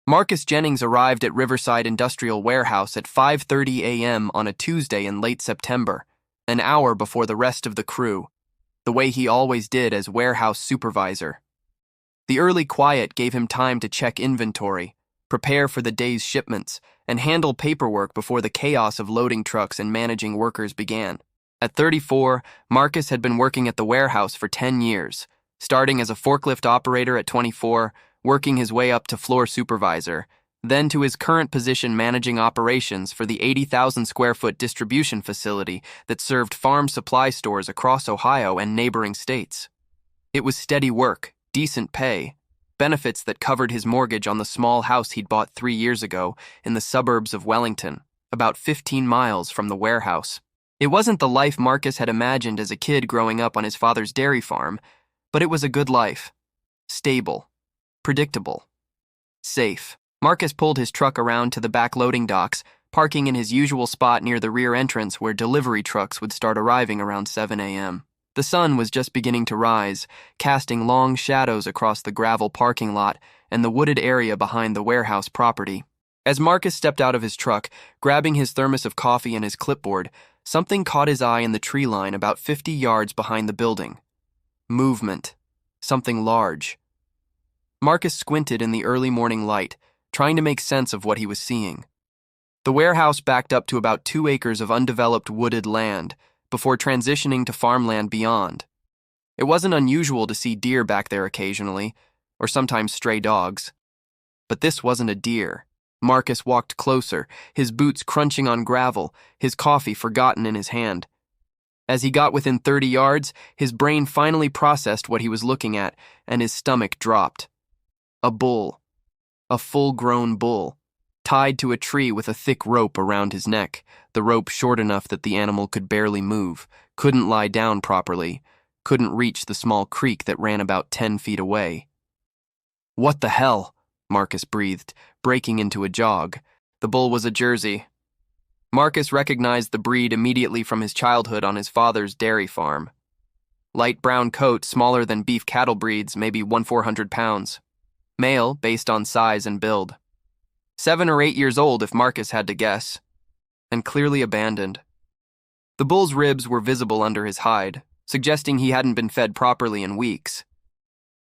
Marcus Jennings arrived at Riverside Industrial Warehouse at 5:30 a.m. on a Tuesday in late September, an hour before the rest of the crew, the way he always did as warehouse supervisor. The early quiet gave him time to check inventory, prepare for the day's shipments, and handle paperwork before the chaos of loading trucks and managing workers began. At 34, Marcus had been working at the warehouse for 10 years, starting as a forklift operator at 24, working his way up to floor supervisor, then to his current position managing operations for the 80,000 square foot distribution facility that served farm supply stores across Ohio and neighboring states. It was steady work, decent pay, benefits that covered his mortgage on the small house he'd bought 3 years ago in the suburbs of Wellington, about 15 miles from the warehouse. It wasn't the life Marcus had imagined as a kid growing up on his father's dairy farm, but it was a good life. Stable. Predictable. Safe. Marcus pulled his truck around to the back loading docks, parking in his usual spot near the rear entrance where delivery trucks would start arriving around 7 a.m. The sun was just beginning to rise, casting long shadows across the gravel parking lot and the wooded area behind the warehouse property. As Marcus stepped out of his truck, grabbing his thermos of coffee and his clipboard, something caught his eye in the tree line about 50 yards behind the building. Movement. Something large. Marcus squinted in the early morning light, trying to make sense of what he was seeing. The warehouse backed up to about 2 acres of undeveloped wooded land, before transitioning to farmland beyond. It wasn't unusual to see deer back there occasionally, or sometimes stray dogs. But this wasn't a deer. Marcus walked closer, his boots crunching on gravel, his coffee forgotten in his hand. As he got within 30 yards, his brain finally processed what he was looking at, and his stomach dropped. A bull. A full-grown bull, tied to a tree with a thick rope around his neck, the rope short enough that the animal could barely move, couldn't lie down properly, couldn't reach the small creek that ran about 10 feet away. "What the hell?" Marcus breathed, breaking into a jog. The bull was a Jersey. Marcus recognized the breed immediately from his childhood on his father's dairy farm. Light brown coat, smaller than beef cattle breeds, maybe 1,400 pounds. Male, based on size and build. 7 or 8 years old if Marcus had to guess. And clearly abandoned. The bull's ribs were visible under his hide, suggesting he hadn't been fed properly in weeks.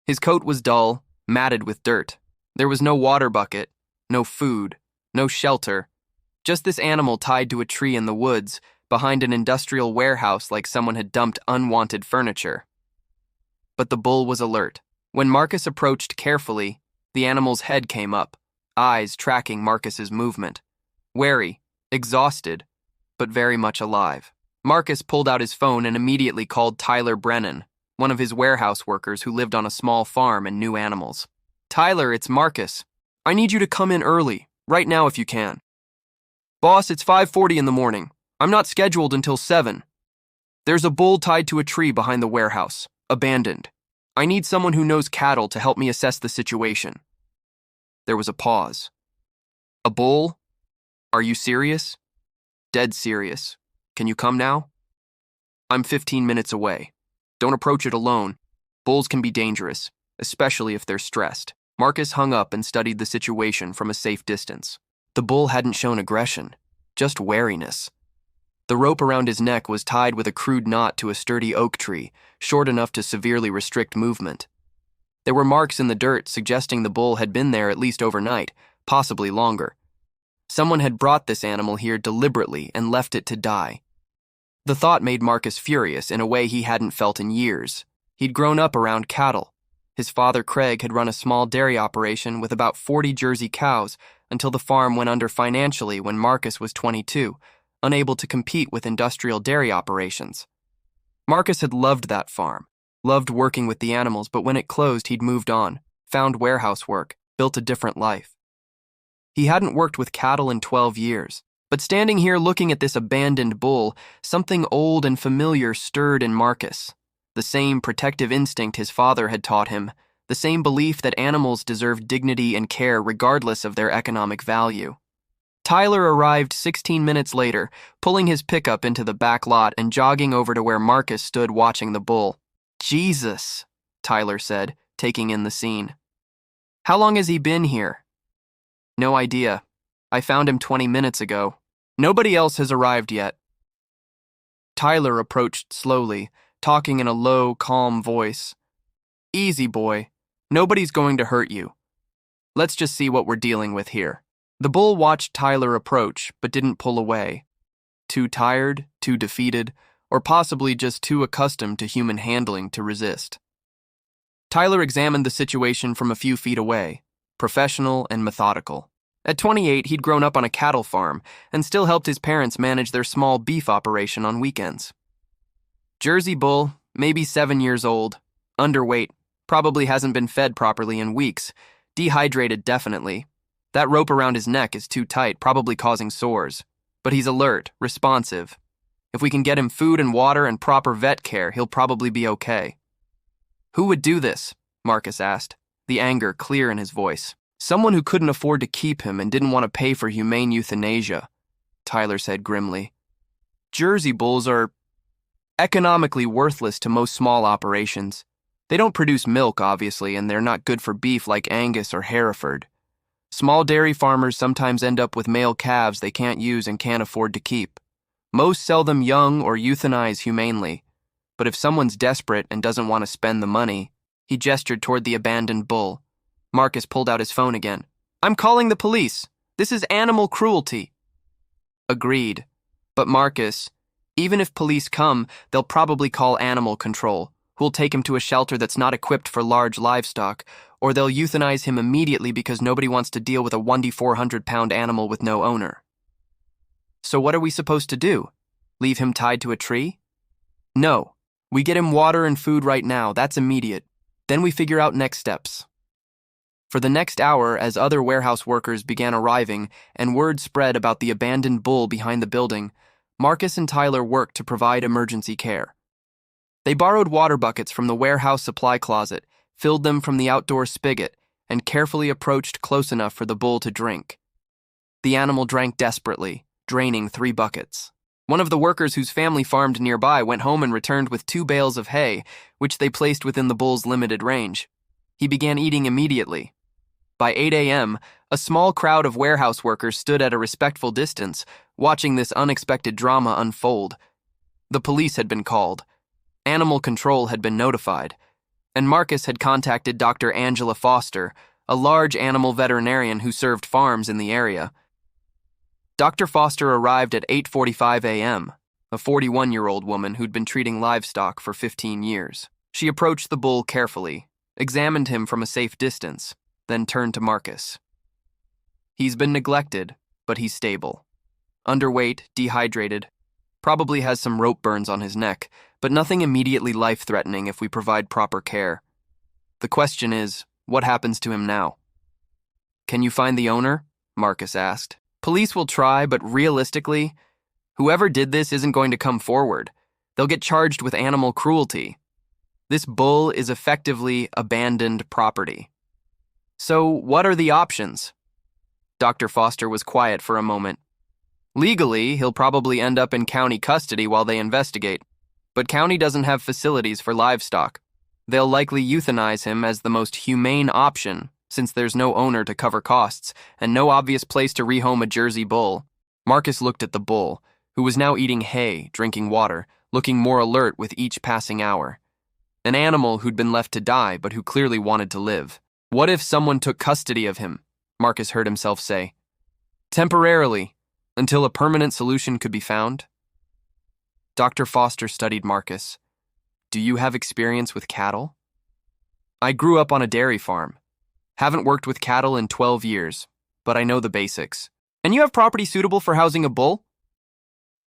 His coat was dull, matted with dirt. There was no water bucket, no food, no shelter. Just this animal tied to a tree in the woods, behind an industrial warehouse like someone had dumped unwanted furniture. But the bull was alert. When Marcus approached carefully, the animal's head came up, eyes tracking Marcus's movement. Wary, exhausted, but very much alive. Marcus pulled out his phone and immediately called Tyler Brennan, one of his warehouse workers who lived on a small farm and knew animals. "Tyler, it's Marcus. I need you to come in early, right now if you can." "Boss, it's 5:40 in the morning. I'm not scheduled until 7. There's a bull tied to a tree behind the warehouse, abandoned. I need someone who knows cattle to help me assess the situation." There was a pause. "A bull? Are you serious?" "Dead serious. Can you come now?" "I'm 15 minutes away. Don't approach it alone. Bulls can be dangerous, especially if they're stressed." Marcus hung up and studied the situation from a safe distance. The bull hadn't shown aggression, just wariness. The rope around his neck was tied with a crude knot to a sturdy oak tree, short enough to severely restrict movement. There were marks in the dirt suggesting the bull had been there at least overnight, possibly longer. Someone had brought this animal here deliberately and left it to die. The thought made Marcus furious in a way he hadn't felt in years. He'd grown up around cattle. His father, Craig, had run a small dairy operation with about 40 Jersey cows until the farm went under financially when Marcus was 22, unable to compete with industrial dairy operations. Marcus had loved that farm, loved working with the animals, but when it closed, he'd moved on, found warehouse work, built a different life. He hadn't worked with cattle in 12 years, but standing here looking at this abandoned bull, something old and familiar stirred in Marcus. The same protective instinct his father had taught him, the same belief that animals deserve dignity and care regardless of their economic value. Tyler arrived 16 minutes later, pulling his pickup into the back lot and jogging over to where Marcus stood watching the bull. "Jesus," Tyler said, taking in the scene. "How long has he been here?" No idea. I found him 20 minutes ago. Nobody else has arrived yet. Tyler approached slowly, talking in a low, calm voice. Easy, boy. Nobody's going to hurt you. Let's just see what we're dealing with here. The bull watched Tyler approach, but didn't pull away. Too tired, too defeated, or possibly just too accustomed to human handling to resist. Tyler examined the situation from a few feet away, professional and methodical. At 28, he'd grown up on a cattle farm and still helped his parents manage their small beef operation on weekends. Jersey bull, maybe 7 years old, underweight, probably hasn't been fed properly in weeks, dehydrated definitely. That rope around his neck is too tight, probably causing sores. But he's alert, responsive. If we can get him food and water and proper vet care, he'll probably be okay. Who would do this? Marcus asked, the anger clear in his voice. Someone who couldn't afford to keep him and didn't want to pay for humane euthanasia, Tyler said grimly. Jersey bulls are economically worthless to most small operations. They don't produce milk, obviously, and they're not good for beef like Angus or Hereford. Small dairy farmers sometimes end up with male calves they can't use and can't afford to keep. Most sell them young or euthanize humanely. But if someone's desperate and doesn't want to spend the money, he gestured toward the abandoned bull. Marcus pulled out his phone again. I'm calling the police. This is animal cruelty. Agreed. But Marcus, even if police come, they'll probably call animal control, who'll take him to a shelter that's not equipped for large livestock, or they'll euthanize him immediately because nobody wants to deal with a 400-pound animal with no owner. So what are we supposed to do? Leave him tied to a tree? No. We get him water and food right now, that's immediate. Then we figure out next steps. For the next hour, as other warehouse workers began arriving and word spread about the abandoned bull behind the building, Marcus and Tyler worked to provide emergency care. They borrowed water buckets from the warehouse supply closet, filled them from the outdoor spigot, and carefully approached close enough for the bull to drink. The animal drank desperately, draining 3 buckets. One of the workers whose family farmed nearby went home and returned with 2 bales of hay, which they placed within the bull's limited range. He began eating immediately. By 8 a.m., a small crowd of warehouse workers stood at a respectful distance, watching this unexpected drama unfold. The police had been called. Animal control had been notified. And Marcus had contacted Dr. Angela Foster, a large animal veterinarian who served farms in the area. Dr. Foster arrived at 8:45 a.m., a 41-year-old woman who'd been treating livestock for 15 years. She approached the bull carefully, examined him from a safe distance, then turned to Marcus. He's been neglected, but he's stable. Underweight, dehydrated, probably has some rope burns on his neck, but nothing immediately life-threatening if we provide proper care. The question is, what happens to him now? Can you find the owner? Marcus asked. Police will try, but realistically, whoever did this isn't going to come forward. They'll get charged with animal cruelty. This bull is effectively abandoned property. So what are the options? Dr. Foster was quiet for a moment. Legally, he'll probably end up in county custody while they investigate, but county doesn't have facilities for livestock. They'll likely euthanize him as the most humane option, since there's no owner to cover costs and no obvious place to rehome a Jersey bull. Marcus looked at the bull, who was now eating hay, drinking water, looking more alert with each passing hour. An animal who'd been left to die, but who clearly wanted to live. What if someone took custody of him? Marcus heard himself say. Temporarily, until a permanent solution could be found? Dr. Foster studied Marcus. Do you have experience with cattle? I grew up on a dairy farm. Haven't worked with cattle in 12 years, but I know the basics. And you have property suitable for housing a bull?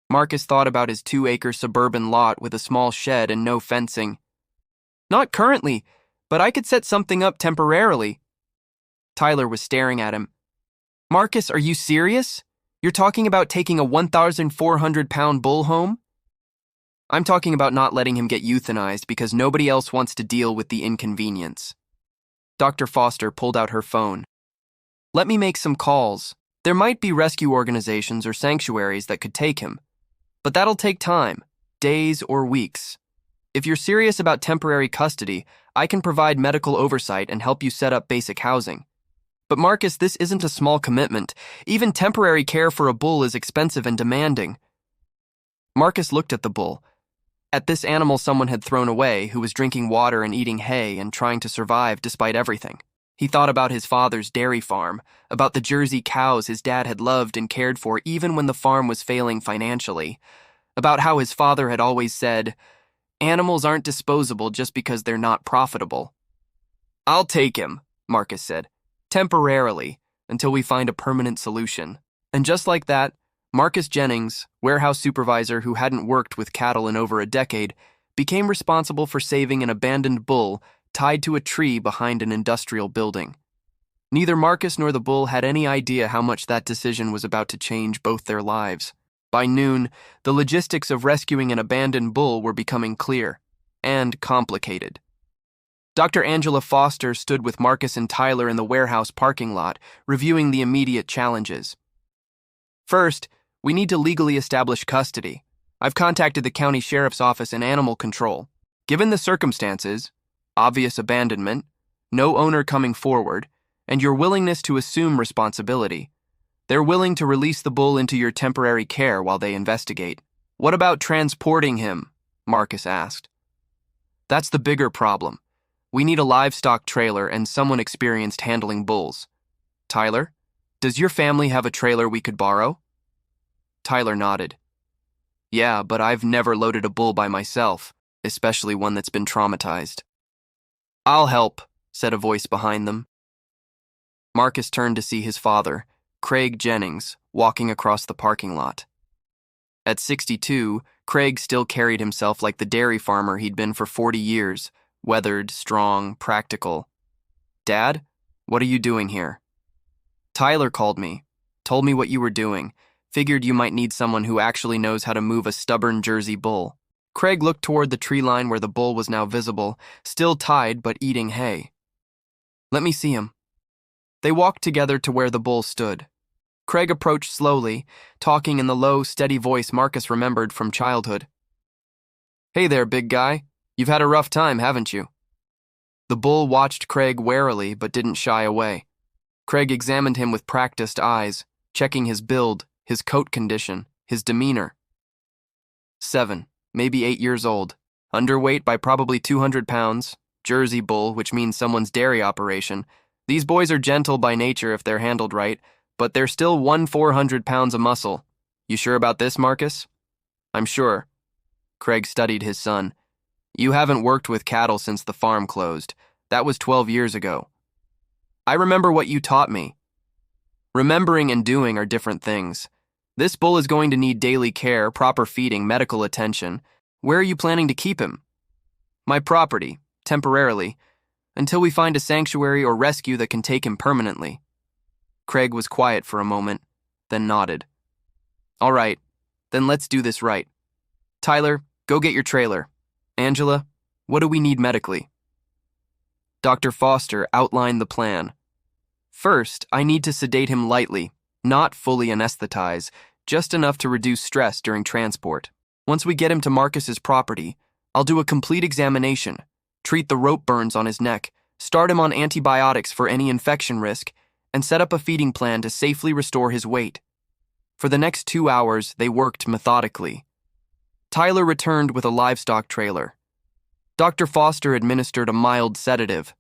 Marcus thought about his 2-acre suburban lot with a small shed and no fencing. Not currently, but I could set something up temporarily. Tyler was staring at him. Marcus, are you serious? You're talking about taking a 1,400-pound bull home? I'm talking about not letting him get euthanized because nobody else wants to deal with the inconvenience. Dr. Foster pulled out her phone. Let me make some calls. There might be rescue organizations or sanctuaries that could take him. But that'll take time, days or weeks. If you're serious about temporary custody, I can provide medical oversight and help you set up basic housing. But Marcus, this isn't a small commitment. Even temporary care for a bull is expensive and demanding. Marcus looked at the bull. At this animal someone had thrown away, who was drinking water and eating hay and trying to survive despite everything. He thought about his father's dairy farm, about the Jersey cows his dad had loved and cared for even when the farm was failing financially, about how his father had always said, "Animals aren't disposable just because they're not profitable." "I'll take him," Marcus said, "temporarily, until we find a permanent solution." And just like that, Marcus Jennings, warehouse supervisor who hadn't worked with cattle in over a decade, became responsible for saving an abandoned bull tied to a tree behind an industrial building. Neither Marcus nor the bull had any idea how much that decision was about to change both their lives. By noon, the logistics of rescuing an abandoned bull were becoming clear and complicated. Dr. Angela Foster stood with Marcus and Tyler in the warehouse parking lot, reviewing the immediate challenges. "First, we need to legally establish custody. I've contacted the county sheriff's office and animal control. Given the circumstances, obvious abandonment, no owner coming forward, and your willingness to assume responsibility, they're willing to release the bull into your temporary care while they investigate." "What about transporting him?" Marcus asked. "That's the bigger problem. We need a livestock trailer and someone experienced handling bulls. Tyler, does your family have a trailer we could borrow?" Tyler nodded. "Yeah, but I've never loaded a bull by myself, especially one that's been traumatized." "I'll help," said a voice behind them. Marcus turned to see his father, Craig Jennings, walking across the parking lot. At 62, Craig still carried himself like the dairy farmer he'd been for 40 years, weathered, strong, practical. "Dad, what are you doing here?" "Tyler called me, told me what you were doing, figured you might need someone who actually knows how to move a stubborn Jersey bull." Craig looked toward the tree line where the bull was now visible, still tied but eating hay. "Let me see him." They walked together to where the bull stood. Craig approached slowly, talking in the low, steady voice Marcus remembered from childhood. "Hey there, big guy. You've had a rough time, haven't you?" The bull watched Craig warily but didn't shy away. Craig examined him with practiced eyes, checking his build, his coat condition, his demeanor. 7, maybe 8 years old, underweight by probably 200 pounds, Jersey bull, which means someone's dairy operation. These boys are gentle by nature if they're handled right, but they're still 400 pounds of muscle. You sure about this, Marcus? "I'm sure." Craig studied his son. "You haven't worked with cattle since the farm closed. That was 12 years ago." "I remember what you taught me." Remembering and doing are different things. This bull is going to need daily care, proper feeding, medical attention. Where are you planning to keep him? "My property, temporarily, until we find a sanctuary or rescue that can take him permanently." Craig was quiet for a moment, then nodded. "All right, then let's do this right. Tyler, go get your trailer. Angela, what do we need medically?" Dr. Foster outlined the plan. "First, I need to sedate him lightly, not fully anesthetize, just enough to reduce stress during transport. Once we get him to Marcus's property, I'll do a complete examination, treat the rope burns on his neck, start him on antibiotics for any infection risk, and set up a feeding plan to safely restore his weight." For the next 2 hours, they worked methodically. Tyler returned with a livestock trailer. Dr. Foster administered a mild sedative.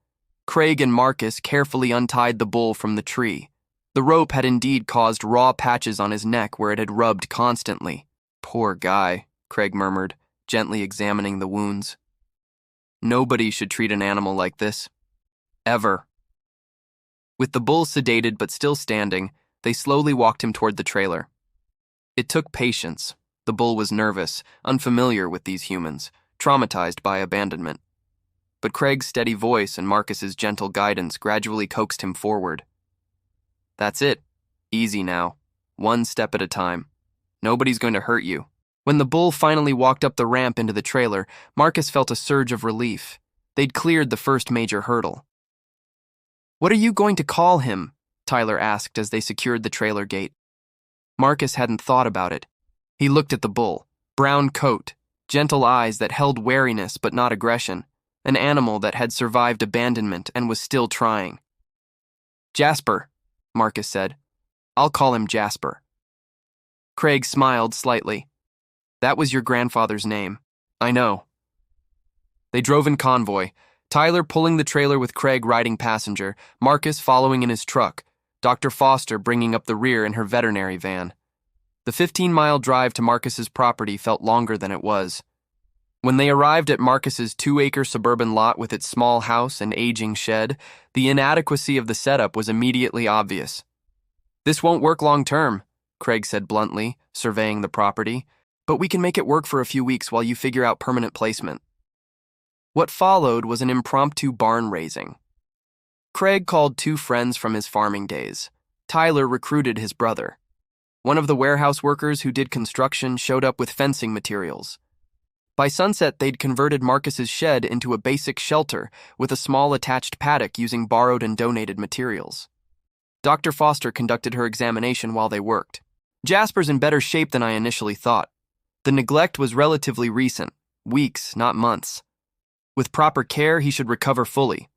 Craig and Marcus carefully untied the bull from the tree. The rope had indeed caused raw patches on his neck where it had rubbed constantly. "Poor guy," Craig murmured, gently examining the wounds. "Nobody should treat an animal like this. Ever." With the bull sedated but still standing, they slowly walked him toward the trailer. It took patience. The bull was nervous, unfamiliar with these humans, traumatized by abandonment. But Craig's steady voice and Marcus's gentle guidance gradually coaxed him forward. "That's it. Easy now. One step at a time. Nobody's going to hurt you." When the bull finally walked up the ramp into the trailer, Marcus felt a surge of relief. They'd cleared the first major hurdle. "What are you going to call him?" Tyler asked as they secured the trailer gate. Marcus hadn't thought about it. He looked at the bull. Brown coat, gentle eyes that held wariness but not aggression, an animal that had survived abandonment and was still trying. Jasper, Marcus said. I'll call him Jasper. Craig smiled slightly. That was your grandfather's name. I know. They drove in convoy, Tyler pulling the trailer with Craig riding passenger, Marcus following in his truck, Dr. Foster bringing up the rear in her veterinary van. The 15-mile drive to Marcus's property felt longer than it was. When they arrived at Marcus's 2-acre suburban lot with its small house and aging shed, the inadequacy of the setup was immediately obvious. This won't work long term, Craig said bluntly, surveying the property, but we can make it work for a few weeks while you figure out permanent placement. What followed was an impromptu barn raising. Craig called 2 friends from his farming days. Tyler recruited his brother. One of the warehouse workers who did construction showed up with fencing materials. By sunset, they'd converted Marcus's shed into a basic shelter with a small attached paddock using borrowed and donated materials. Dr. Foster conducted her examination while they worked. Jasper's in better shape than I initially thought. The neglect was relatively recent, weeks, not months. With proper care, he should recover fully.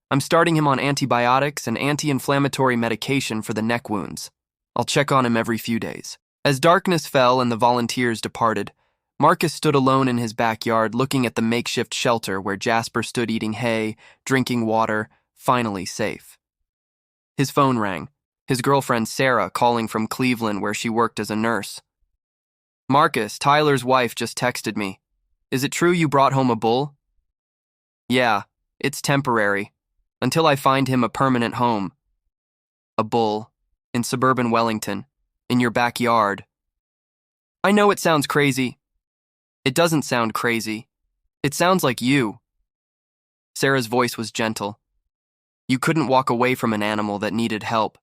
I'm starting him on antibiotics and anti-inflammatory medication for the neck wounds. I'll check on him every few days. As darkness fell and the volunteers departed, Marcus stood alone in his backyard looking at the makeshift shelter where Jasper stood eating hay, drinking water, finally safe. His phone rang, his girlfriend Sarah calling from Cleveland where she worked as a nurse. Marcus, Tyler's wife, just texted me. Is it true you brought home a bull? Yeah, it's temporary, until I find him a permanent home. A bull, in suburban Wellington, in your backyard. I know it sounds crazy. It doesn't sound crazy. It sounds like you. Sarah's voice was gentle. You couldn't walk away from an animal that needed help.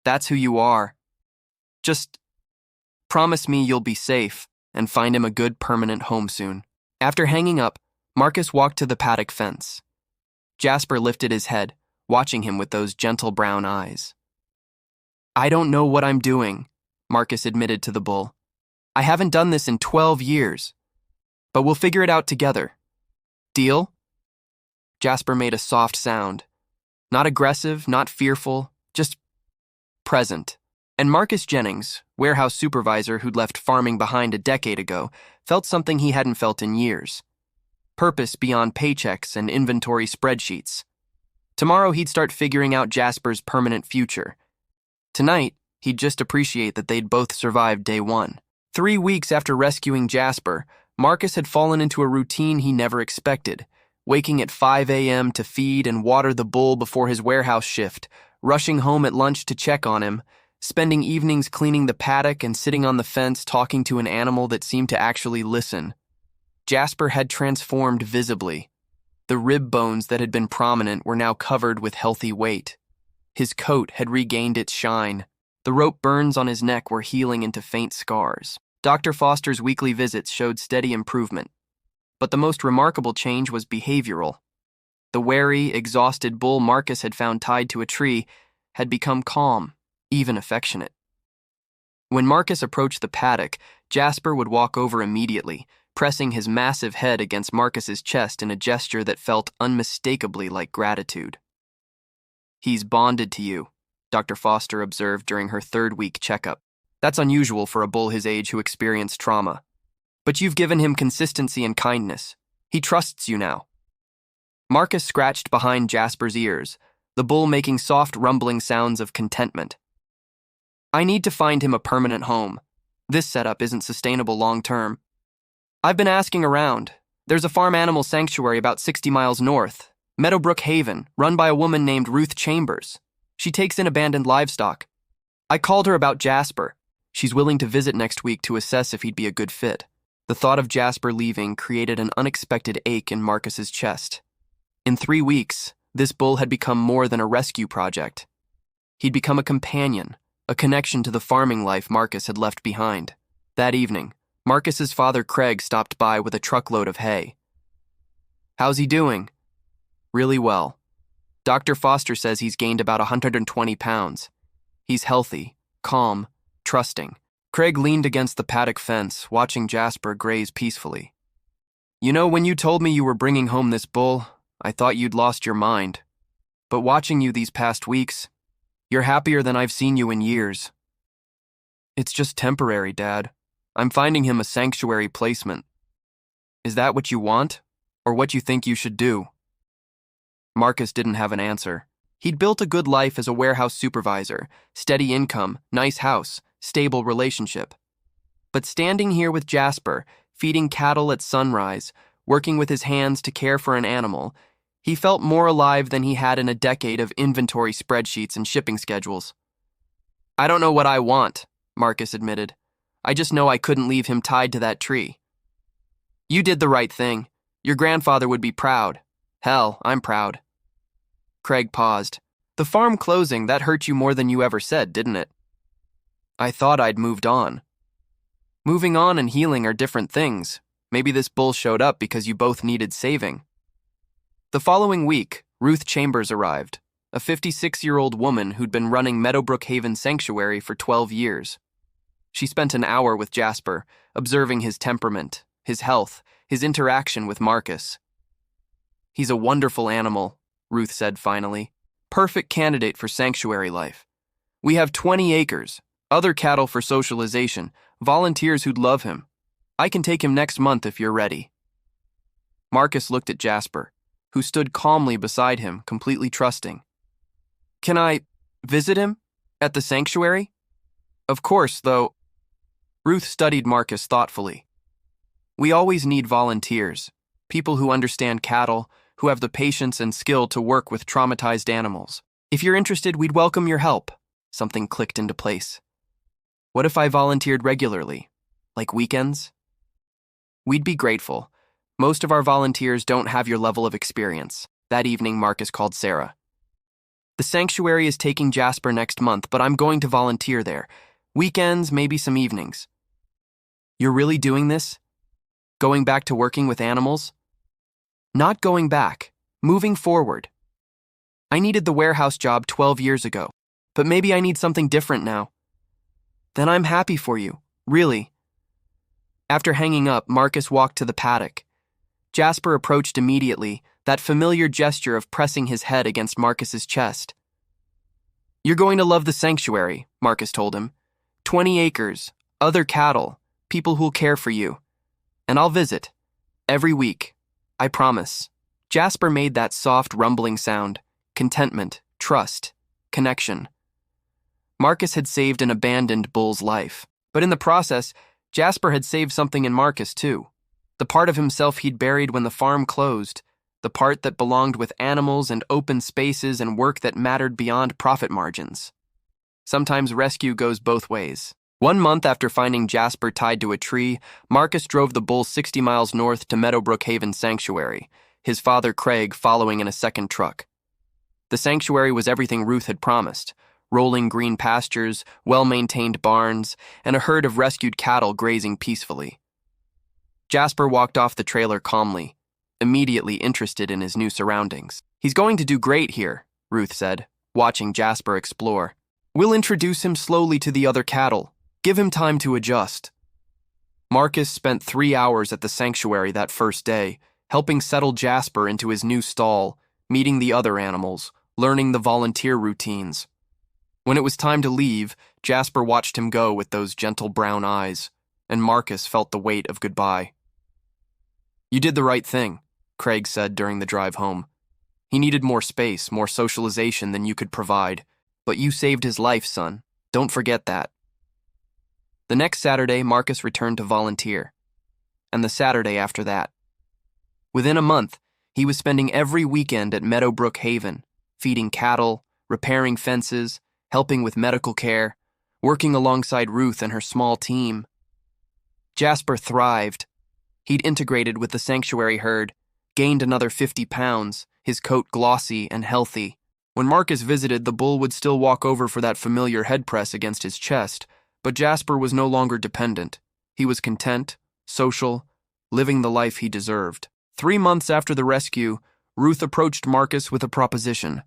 That's who you are. Just promise me you'll be safe and find him a good permanent home soon. After hanging up, Marcus walked to the paddock fence. Jasper lifted his head, watching him with those gentle brown eyes. I don't know what I'm doing, Marcus admitted to the bull. I haven't done this in 12 years. But we'll figure it out together. Deal? Jasper made a soft sound. Not aggressive, not fearful, just present. And Marcus Jennings, warehouse supervisor who'd left farming behind a decade ago, felt something he hadn't felt in years. Purpose beyond paychecks and inventory spreadsheets. Tomorrow he'd start figuring out Jasper's permanent future. Tonight, he'd just appreciate that they'd both survived day 1. 3 weeks after rescuing Jasper, Marcus had fallen into a routine he never expected, waking at 5 a.m. to feed and water the bull before his warehouse shift, rushing home at lunch to check on him, spending evenings cleaning the paddock and sitting on the fence talking to an animal that seemed to actually listen. Jasper had transformed visibly. The rib bones that had been prominent were now covered with healthy weight. His coat had regained its shine. The rope burns on his neck were healing into faint scars. Dr. Foster's weekly visits showed steady improvement. But the most remarkable change was behavioral. The wary, exhausted bull Marcus had found tied to a tree had become calm, even affectionate. When Marcus approached the paddock, Jasper would walk over immediately, pressing his massive head against Marcus's chest in a gesture that felt unmistakably like gratitude. He's bonded to you, Dr. Foster observed during her 3rd-week checkup. That's unusual for a bull his age who experienced trauma. But you've given him consistency and kindness. He trusts you now. Marcus scratched behind Jasper's ears, the bull making soft rumbling sounds of contentment. I need to find him a permanent home. This setup isn't sustainable long term. I've been asking around. There's a farm animal sanctuary about 60 miles north, Meadowbrook Haven, run by a woman named Ruth Chambers. She takes in abandoned livestock. I called her about Jasper. She's willing to visit next week to assess if he'd be a good fit. The thought of Jasper leaving created an unexpected ache in Marcus's chest. In 3 weeks, this bull had become more than a rescue project. He'd become a companion, a connection to the farming life Marcus had left behind. That evening, Marcus's father Craig stopped by with a truckload of hay. How's he doing? Really well. Dr. Foster says he's gained about 120 pounds. He's healthy, calm, trusting. Craig leaned against the paddock fence, watching Jasper graze peacefully. You know, when you told me you were bringing home this bull, I thought you'd lost your mind. But watching you these past weeks, You're happier than I've seen you in years. It's just temporary, Dad. I'm finding him a sanctuary placement. Is that what you want, or what you think you should do? Marcus didn't have an answer. He'd built a good life as a warehouse supervisor, steady income, nice house, stable relationship. But standing here with Jasper, feeding cattle at sunrise, working with his hands to care for an animal, he felt more alive than he had in a decade of inventory spreadsheets and shipping schedules. I don't know what I want, Marcus admitted. I just know I couldn't leave him tied to that tree. You did the right thing. Your grandfather would be proud. Hell, I'm proud. Craig paused. The farm closing, that hurt you more than you ever said, didn't it? I thought I'd moved on. Moving on and healing are different things. Maybe this bull showed up because you both needed saving. The following week, Ruth Chambers arrived, a 56-year-old woman who'd been running Meadowbrook Haven Sanctuary for 12 years. She spent an hour with Jasper, observing his temperament, his health, his interaction with Marcus. He's a wonderful animal, Ruth said finally. Perfect candidate for sanctuary life. We have 20 acres, other cattle for socialization, volunteers who'd love him. I can take him next month if you're ready. Marcus looked at Jasper, who stood calmly beside him, completely trusting. Can I visit him? At the sanctuary? Of course, though. Ruth studied Marcus thoughtfully. We always need volunteers, people who understand cattle, who have the patience and skill to work with traumatized animals. If you're interested, we'd welcome your help. Something clicked into place. What if I volunteered regularly? Like weekends? We'd be grateful. Most of our volunteers don't have your level of experience. That evening, Marcus called Sarah. The sanctuary is taking Jasper next month, but I'm going to volunteer there. Weekends, maybe some evenings. You're really doing this? Going back to working with animals? Not going back. Moving forward. I needed the warehouse job 12 years ago, but maybe I need something different now. Then I'm happy for you, really. After hanging up, Marcus walked to the paddock. Jasper approached immediately, that familiar gesture of pressing his head against Marcus's chest. You're going to love the sanctuary, Marcus told him. 20 acres, other cattle, people who'll care for you. And I'll visit. Every week. I promise. Jasper made that soft, rumbling sound. Contentment, trust, connection. Marcus had saved an abandoned bull's life. But in the process, Jasper had saved something in Marcus, too. The part of himself he'd buried when the farm closed. The part that belonged with animals and open spaces and work that mattered beyond profit margins. Sometimes rescue goes both ways. 1 month after finding Jasper tied to a tree, Marcus drove the bull 60 miles north to Meadowbrook Haven Sanctuary, his father Craig following in a second truck. The sanctuary was everything Ruth had promised: rolling green pastures, well-maintained barns, and a herd of rescued cattle grazing peacefully. Jasper walked off the trailer calmly, immediately interested in his new surroundings. He's going to do great here, Ruth said, watching Jasper explore. We'll introduce him slowly to the other cattle. Give him time to adjust. Marcus spent 3 hours at the sanctuary that first day, helping settle Jasper into his new stall, meeting the other animals, learning the volunteer routines. When it was time to leave, Jasper watched him go with those gentle brown eyes, and Marcus felt the weight of goodbye. You did the right thing, Craig said during the drive home. He needed more space, more socialization than you could provide, but you saved his life, son. Don't forget that. The next Saturday, Marcus returned to volunteer, and the Saturday after that. Within a month, he was spending every weekend at Meadowbrook Haven, feeding cattle, repairing fences, helping with medical care, working alongside Ruth and her small team. Jasper thrived. He'd integrated with the sanctuary herd, gained another 50 pounds, his coat glossy and healthy. When Marcus visited, the bull would still walk over for that familiar head press against his chest, but Jasper was no longer dependent. He was content, social, living the life he deserved. 3 months after the rescue, Ruth approached Marcus with a proposition.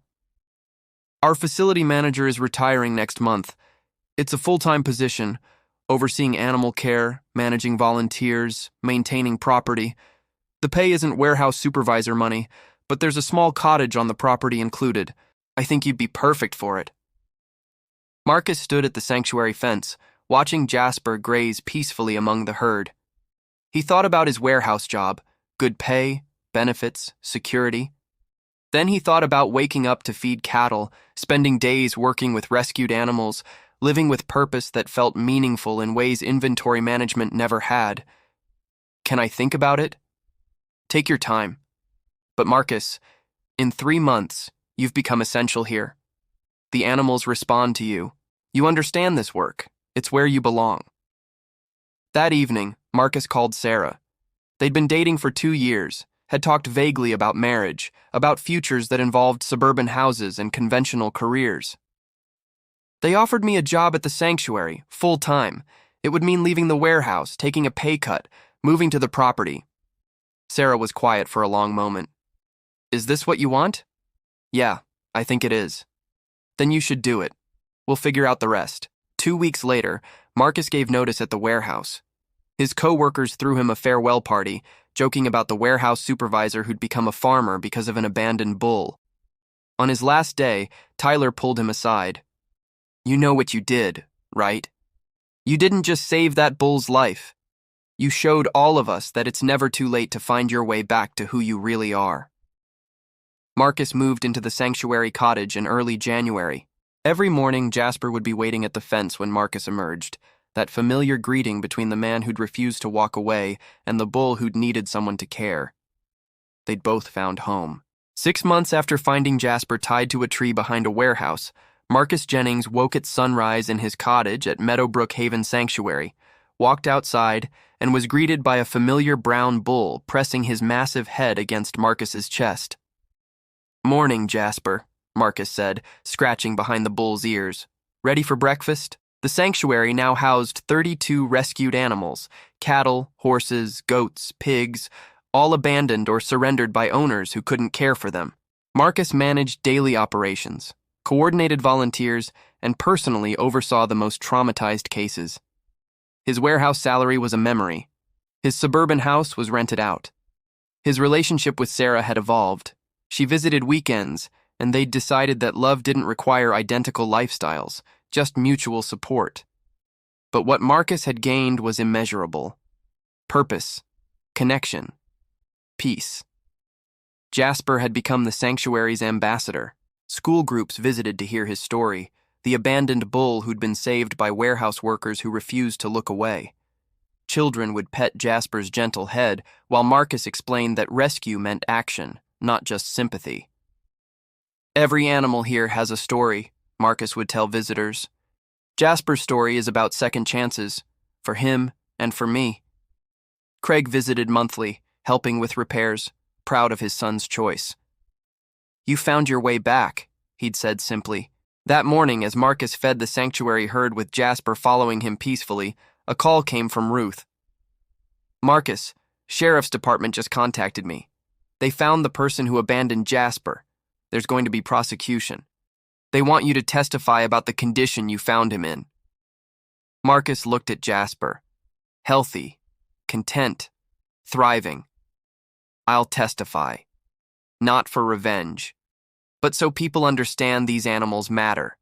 Our facility manager is retiring next month. It's a full-time position, overseeing animal care, managing volunteers, maintaining property. The pay isn't warehouse supervisor money, but there's a small cottage on the property included. I think you'd be perfect for it. Marcus stood at the sanctuary fence, watching Jasper graze peacefully among the herd. He thought about his warehouse job, good pay, benefits, security. Then he thought about waking up to feed cattle, spending days working with rescued animals, living with purpose that felt meaningful in ways inventory management never had. Can I think about it? Take your time. But Marcus, in 3 months, you've become essential here. The animals respond to you. You understand this work. It's where you belong. That evening, Marcus called Sarah. They'd been dating for 2 years, had talked vaguely about marriage, about futures that involved suburban houses and conventional careers. They offered me a job at the sanctuary, full-time. It would mean leaving the warehouse, taking a pay cut, moving to the property. Sarah was quiet for a long moment. Is this what you want? Yeah, I think it is. Then you should do it. We'll figure out the rest. 2 weeks later, Marcus gave notice at the warehouse. His co-workers threw him a farewell party, joking about the warehouse supervisor who'd become a farmer because of an abandoned bull. On his last day, Tyler pulled him aside. You know what you did, right? You didn't just save that bull's life. You showed all of us that it's never too late to find your way back to who you really are. Marcus moved into the sanctuary cottage in early January. Every morning, Jasper would be waiting at the fence when Marcus emerged, that familiar greeting between the man who'd refused to walk away and the bull who'd needed someone to care. They'd both found home. 6 months after finding Jasper tied to a tree behind a warehouse, Marcus Jennings woke at sunrise in his cottage at Meadowbrook Haven Sanctuary, walked outside, and was greeted by a familiar brown bull pressing his massive head against Marcus's chest. Morning, Jasper, Marcus said, scratching behind the bull's ears. Ready for breakfast? The sanctuary now housed 32 rescued animals, cattle, horses, goats, pigs, all abandoned or surrendered by owners who couldn't care for them. Marcus managed daily operations, coordinated volunteers, and personally oversaw the most traumatized cases. His warehouse salary was a memory. His suburban house was rented out. His relationship with Sarah had evolved. She visited weekends, and they'd decided that love didn't require identical lifestyles, just mutual support. But what Marcus had gained was immeasurable. Purpose, connection, peace. Jasper had become the sanctuary's ambassador. School groups visited to hear his story, the abandoned bull who'd been saved by warehouse workers who refused to look away. Children would pet Jasper's gentle head, while Marcus explained that rescue meant action, not just sympathy. Every animal here has a story, Marcus would tell visitors. Jasper's story is about second chances, for him and for me. Craig visited monthly, helping with repairs, proud of his son's choice. You found your way back, he'd said simply. That morning, as Marcus fed the sanctuary herd with Jasper following him peacefully, a call came from Ruth. Marcus, Sheriff's Department just contacted me. They found the person who abandoned Jasper. There's going to be prosecution. They want you to testify about the condition you found him in. Marcus looked at Jasper. Healthy, content, thriving. I'll testify. Not for revenge, but so people understand these animals matter.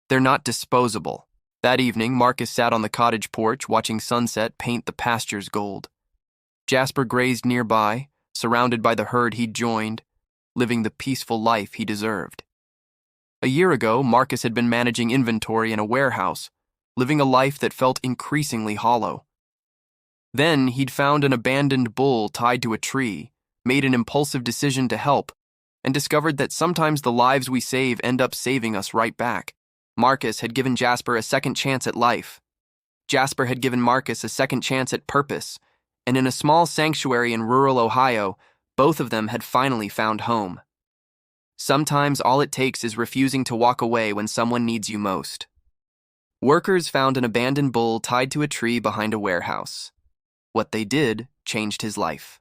They're not disposable. That evening, Marcus sat on the cottage porch watching sunset paint the pastures gold. Jasper grazed nearby, surrounded by the herd he'd joined, living the peaceful life he deserved. A year ago, Marcus had been managing inventory in a warehouse, living a life that felt increasingly hollow. Then he'd found an abandoned bull tied to a tree, made an impulsive decision to help, and discovered that sometimes the lives we save end up saving us right back. Marcus had given Jasper a second chance at life. Jasper had given Marcus a second chance at purpose, and in a small sanctuary in rural Ohio, both of them had finally found home. Sometimes all it takes is refusing to walk away when someone needs you most. Workers found an abandoned bull tied to a tree behind a warehouse. What they did changed his life.